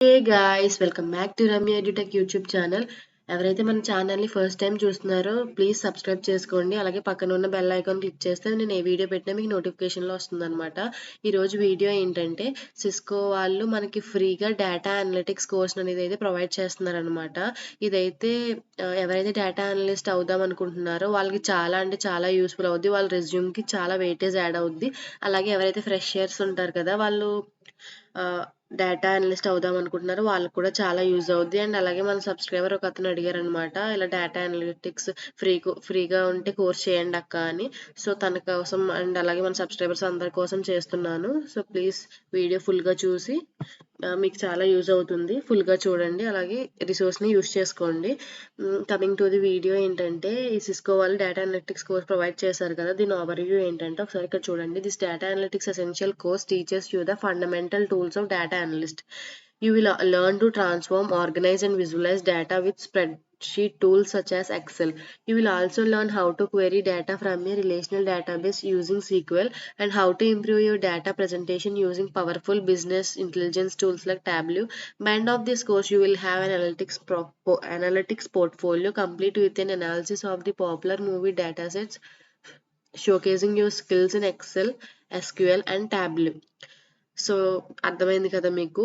Hey guys, welcome back to Ramya edutech YouTube channel. ఎవరైతే మన ఛానల్ని ఫస్ట్ టైం చూస్తున్నారో ప్లీజ్ సబ్స్క్రైబ్ చేసుకోండి. అలాగే పక్కన ఉన్న బెల్ ఐకాన్ క్లిక్ చేస్తే నేను ఏ వీడియో పెట్టినా మీకు నోటిఫికేషన్లో వస్తుందన్నమాట. ఈరోజు వీడియో ఏంటంటే సిస్కో వాళ్ళు మనకి ఫ్రీగా డేటా అనలిటిక్స్ కోర్స్ అనేది అయితే ప్రొవైడ్ చేస్తున్నారనమాట. ఇదైతే ఎవరైతే డేటా అనలిస్ట్ అవుదాం అనుకుంటున్నారో వాళ్ళకి చాలా అంటే చాలా యూస్ఫుల్ అవుద్ది. వాళ్ళ రెజ్యూమ్కి చాలా వెయిటేజ్ యాడ్ అవుద్ది. అలాగే ఎవరైతే ఫ్రెషర్స్ ఉంటారు కదా వాళ్ళు డేటా అనలిస్ట్ అవుదాం అనుకుంటున్నారు వాళ్ళకి కూడా చాలా యూజ్ అవుద్ది. అండ్ అలాగే మన సబ్స్క్రైబర్ ఒక అతను అడిగారనమాట, ఇలా డేటా అనలిటిక్స్ ఫ్రీగా ఉంటే కోర్స్ చేయండి అక్క అని. సో తన కోసం అండ్ అలాగే మన సబ్స్క్రైబర్స్ అందరి కోసం చేస్తున్నాను. సో ప్లీజ్ వీడియో ఫుల్గా చూసి మీకు చాలా యూజ్ అవుతుంది. ఫుల్గా చూడండి, అలాగే రిసోర్స్ని యూజ్ చేసుకోండి. కమింగ్ టు ది వీడియో ఏంటంటే, ఈ సిస్కో వాళ్ళు డేటా అనలిటిక్స్ కోర్స్ ప్రొవైడ్ చేశారు కదా, దీని ఓవర్వ్యూ ఏంటంటే ఒకసారి ఇక్కడ చూడండి. This data analytics essential course teachers you the fundamental tools of data analyst. You will learn to transform, organize, and visualize data with spreadsheet tools such as Excel. You will also learn how to query data from a relational database using SQL and how to improve your data presentation using powerful business intelligence tools like Tableau. By end of this course, you will have an analytics portfolio complete with an analysis of the popular movie datasets, showcasing your skills in Excel, SQL, and Tableau. So అర్థమైంది కదా మీకు.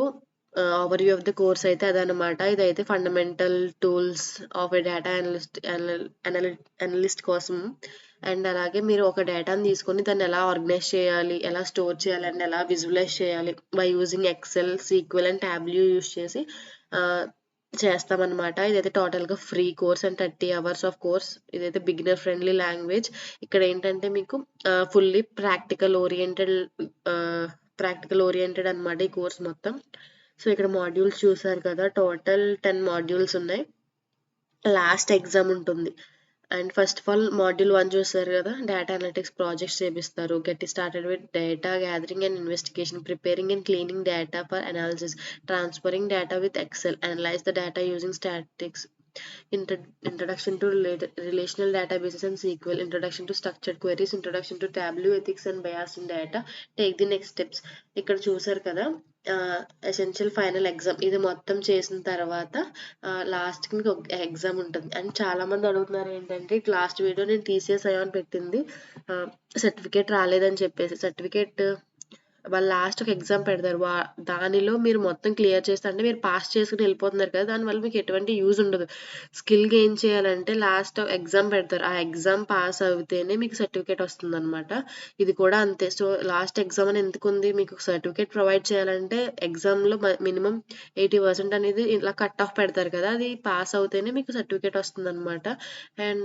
Overview of the course అయితే అదనమాట. ఇదైతే fundamental tools of a data analyst కోసం. And అలాగే మీరు ఒక డేటాని తీసుకొని దాన్ని ఎలా ఆర్గనైజ్ చేయాలి, ఎలా స్టోర్ చేయాలి, అండ్ ఎలా విజువలైజ్ చేయాలి by using Excel, SQL and Tableau use చేసి చేస్తామన్నమాట. ఇదైతే టోటల్గా free course and 30 hours of course. ఇదైతే బిగినర్ ఫ్రెండ్లీ లాంగ్వేజ్. ఇక్కడ ఏంటంటే మీకు ఫుల్లీ ప్రాక్టికల్ ఓరియంటెడ్ అనమాట ఈ కోర్స్ మొత్తం. సో ఇక్కడ మాడ్యూల్స్ చూసారు కదా, టోటల్ 10 మాడ్యూల్స్ ఉన్నాయి. లాస్ట్ ఎగ్జామ్ ఉంటుంది. And first of all module 1 చూసారు కదా, డేటా అనలిటిక్స్ ప్రాజెక్ట్స్ చేపిస్తారు. Get started with data gathering and investigation, preparing and cleaning data for analysis, transferring data with excel, analyze the data using statics, introduction to relational databases and SQL, introduction to structured queries, introduction to Tableau, ethics and bias in data, take the next steps. ఇక్కడ చూసారు కదా, essential final exam. ఇది మొత్తం చేసిన తర్వాత లాస్ట్కి మీకు ఒక ఎగ్జామ్ ఉంటుంది. అండ్ చాలా మంది అడుగుతున్నారు ఏంటంటే, లాస్ట్ వీడియో నేను TCS అని పెట్టింది సర్టిఫికేట్ రాలేదని చెప్పేసి. సర్టిఫికేట్ వాళ్ళు లాస్ట్ ఒక ఎగ్జామ్ పెడతారు. దానిలో మీరు మొత్తం క్లియర్ చేస్తే అంటే మీరు పాస్ చేసుకుని వెళ్ళిపోతున్నారు కదా, దానివల్ల మీకు ఎటువంటి యూజ్ ఉండదు. స్కిల్ గెయిన్ చేయాలంటే లాస్ట్ ఎగ్జామ్ పెడతారు. ఆ ఎగ్జామ్ పాస్ అవుతేనే మీకు సర్టిఫికేట్ వస్తుంది అనమాట. ఇది కూడా అంతే. సో లాస్ట్ ఎగ్జామ్ అని ఎందుకు ఉంది, మీకు సర్టిఫికేట్ ప్రొవైడ్ చేయాలంటే ఎగ్జామ్లో మినిమం 80% అనేది ఇలా కట్ ఆఫ్ పెడతారు కదా, అది పాస్ అవుతేనే మీకు సర్టిఫికేట్ వస్తుంది అనమాట. అండ్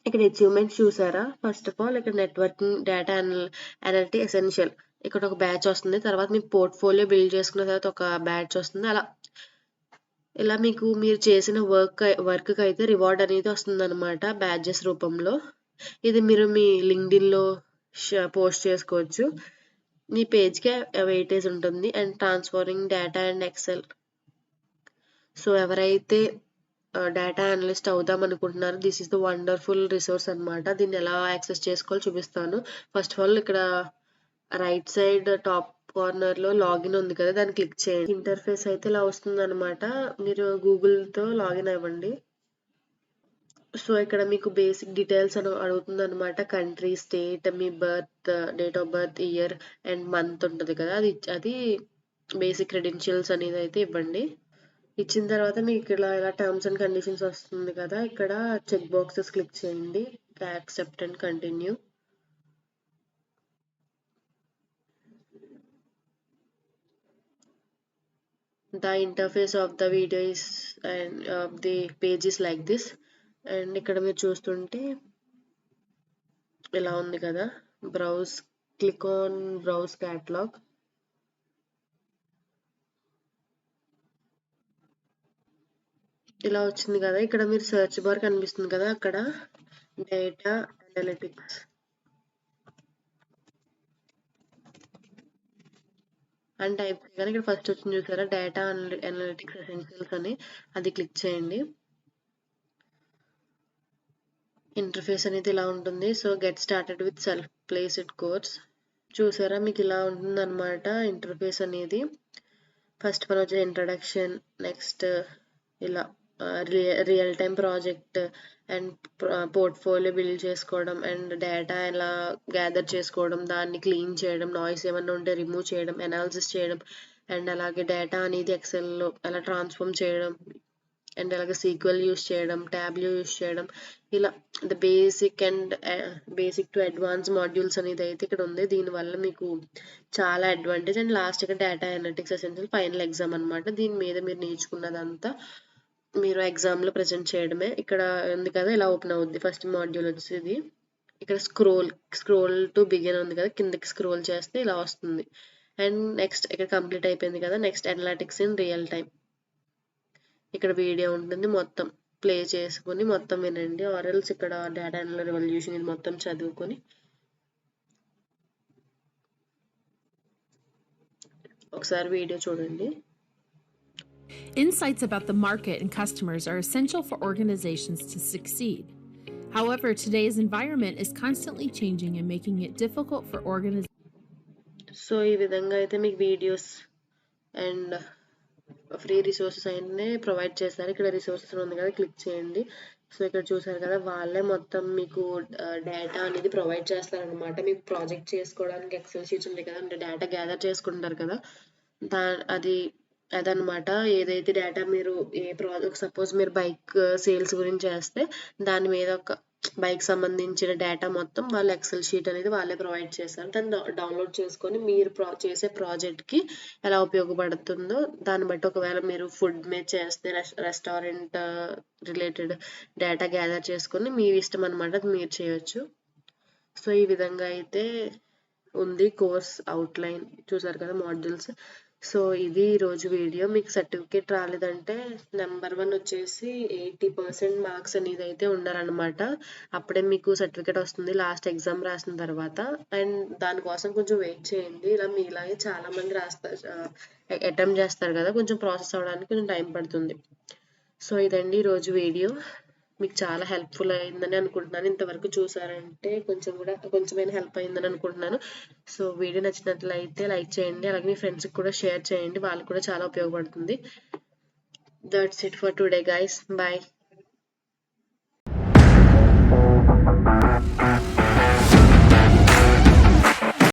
ఇక్కడ అచీవ్మెంట్స్ చూసారా, ఫస్ట్ ఆఫ్ ఆల్ ఇక్కడ నెట్వర్కింగ్, డేటా అనలిటీ ఎసెన్షియల్, ఇక్కడ ఒక బ్యాచ్ వస్తుంది. తర్వాత మీకు పోర్ట్ఫోలియో బిల్డ్ చేసుకున్న తర్వాత ఒక బ్యాచ్ వస్తుంది. ఇలా మీకు మీరు చేసిన వర్క్కి అయితే రివార్డ్ అనేది వస్తుంది అనమాట బ్యాడ్జెస్ రూపంలో. ఇది మీరు మీ లింక్డ్ఇన్లో పోస్ట్ చేసుకోవచ్చు. మీ పేజ్కే వెయిటేజ్ ఉంటుంది. And transferring data and excel. So ఎవరైతే డేటా అనలిస్ట్ అవుదాం అనుకుంటున్నారు, this is the wonderful resource అనమాట. దీన్ని ఎలా యాక్సెస్ చేసుకోవాలో చూపిస్తాను. ఫస్ట్ ఆఫ్ ఆల్ ఇక్కడ రైట్ సైడ్ టాప్ కార్నర్లో లాగిన్ ఉంది కదా, దాన్ని క్లిక్ చేయండి. ఇంటర్ఫేస్ అయితే ఇలా వస్తుంది అనమాట. మీరు గూగుల్తో లాగిన్ అవ్వండి. సో ఇక్కడ మీకు బేసిక్ డీటెయిల్స్ అని అడుగుతుంది అనమాట. Country, state, me birth, date of birth, year and month ఉంటుంది కదా, అది బేసిక్ క్రెడెన్షియల్స్ అనేది అయితే ఇవ్వండి. ఇచ్చిన తర్వాత మీకు ఇలా టర్మ్స్ అండ్ కండిషన్స్ వస్తుంది కదా, ఇక్కడ చెక్ బాక్సెస్ క్లిక్ చేయండి. Accept and continue. The interface of the video is and the page is like this. And ఇక్కడ మీరు చూస్తుంటే ఇలా ఉంది కదా, browse, click on browse catalogue. ఇలా వచ్చింది కదా, ఇక్కడ మీరు సెర్చ్ బార్ కనిపిస్తుంది కదా, అక్కడ డేటా అనలిటిక్స్ అని టైప్ చేయగానే ఇక్కడ ఫస్ట్ వచ్చింది చూసారా, డేటా అనలిటిక్స్ ఎసెన్షియల్స్ అని, అది క్లిక్ చేయండి. ఇంటర్ఫేస్ అనేది ఇలా ఉంటుంది. So get started with self placed course. చూసారా, మీకు ఇలా ఉంటుంది అనమాట ఇంటర్ఫేస్ అనేది. ఫస్ట్ వన్ వచ్చి ఇంట్రడక్షన్, నెక్స్ట్ ఇలా real time project and portfolio build చేసుకోవడం అండ్ డేటా ఎలా గ్యాదర్ చేసుకోవడం, దాన్ని క్లీన్ చేయడం, నాయిస్ ఏమన్నా ఉంటే రిమూవ్ చేయడం, అనాలిసిస్ చేయడం అండ్ అలాగే డేటా అనేది ఎక్సెల్లో ఎలా ట్రాన్స్ఫార్మ్ చేయడం అండ్ అలాగే సీక్వెల్ యూస్ చేయడం, ట్యాబ్లో యూస్ చేయడం, ఇలా the basic to advance modules అనేది అయితే ఇక్కడ ఉంది. దీనివల్ల మీకు చాలా అడ్వాంటేజ్ అండ్ లాస్ట్ ఇక్కడ data analytics essential final exam అనమాట. దీని మీద మీరు నేర్చుకున్నదంతా మీరు ఎగ్జామ్లో ప్రజెంట్ చేయడమే. ఇక్కడ ఉంది కదా ఇలా ఓపెన్ అవుద్ది. ఫస్ట్ మాడ్యూల్ వచ్చేది ఇక్కడ స్క్రోల్ టు బిగిన్ ఉంది కదా, కిందకి స్క్రోల్ చేస్తే ఇలా వస్తుంది. అండ్ నెక్స్ట్ ఇక్కడ కంప్లీట్ అయిపోయింది కదా, next analytics in real time. ఇక్కడ వీడియో ఉంటుంది, మొత్తం ప్లే చేసుకుని మొత్తం వినండి, ఆర్ఎల్స్ ఇక్కడ డేటా రెవల్యూషన్ ఇది మొత్తం చదువుకొని ఒకసారి వీడియో చూడండి. Insights about the market and customers are essential for organizations to succeed. However, today's environment is constantly changing and making it difficult for organizations. So ఈ విధంగా అయితే మీకు వీడియోస్ అండ్ ఫ్రీ రిసోర్సెస్ అయినా ప్రొవైడ్ చేస్తారు. ఇక్కడ resources ఉంది కదా, click చేయండి. సో ఇక్కడ చూసారు కదా, వాళ్ళే మొత్తం మీకు డేటా అనేది ప్రొవైడ్ చేస్తారనమాట. మీకు ప్రాజెక్ట్ చేసుకోవడానికి ఎక్సెల్ షీట్స్ ఉంటాయి కదా, అంటే డేటా గ్యాదర్ చేసుకుంటారు కదా, అదనమాట. ఏదైతే డేటా మీరు ఏ ప్రాజెక్ట్, సపోజ్ మీరు బైక్ సేల్స్ గురించి చేస్తే దాని మీద ఒక బైక్ సంబంధించిన డేటా మొత్తం వాళ్ళు ఎక్సెల్ షీట్ అనేది వాళ్ళే ప్రొవైడ్ చేస్తారు. దాన్ని డౌన్లోడ్ చేసుకొని మీరు చేసే ప్రాజెక్ట్కి ఎలా ఉపయోగపడుతుందో దాన్ని బట్టి, ఒకవేళ మీరు ఫుడ్ మీద చేస్తే రెస్టారెంట్ రిలేటెడ్ డేటా గ్యాదర్ చేసుకొని మీ ఇష్టం అనమాట, అది మీరు చేయొచ్చు. సో ఈ విధంగా అయితే ఉంది కోర్స్ అవుట్లైన్. చూసారు కదా మాడ్యూల్స్. సో ఇది ఈరోజు వీడియో. మీకు సర్టిఫికేట్ రాలేదంటే నెంబర్ 1 వచ్చేసి 80% మార్క్స్ అనేది అయితే ఉండాలన్నమాట. అప్పుడే మీకు సర్టిఫికేట్ వస్తుంది లాస్ట్ ఎగ్జామ్ రాసిన తర్వాత. అండ్ దానికోసం కొంచెం వెయిట్ చేయండి. ఇలా మీలాగే చాలా మంది అటెంప్ట్ చేస్తారు కదా, కొంచెం ప్రాసెస్ అవ్వడానికి కొంచెం టైం పడుతుంది. సో ఇదండి ఈరోజు వీడియో. మీకు చాలా హెల్ప్ఫుల్ అయిందని అనుకుంటున్నాను. ఇంతవరకు చూసారంటే కొంచెమైనా హెల్ప్ అయిందని అనుకుంటున్నాను. సో వీడియో నచ్చినట్లయితే లైక్ చేయండి, అలాగే మీ ఫ్రెండ్స్కి కూడా షేర్ చేయండి, వాళ్ళకి కూడా చాలా ఉపయోగపడుతుంది. That's it for today guys. Bye.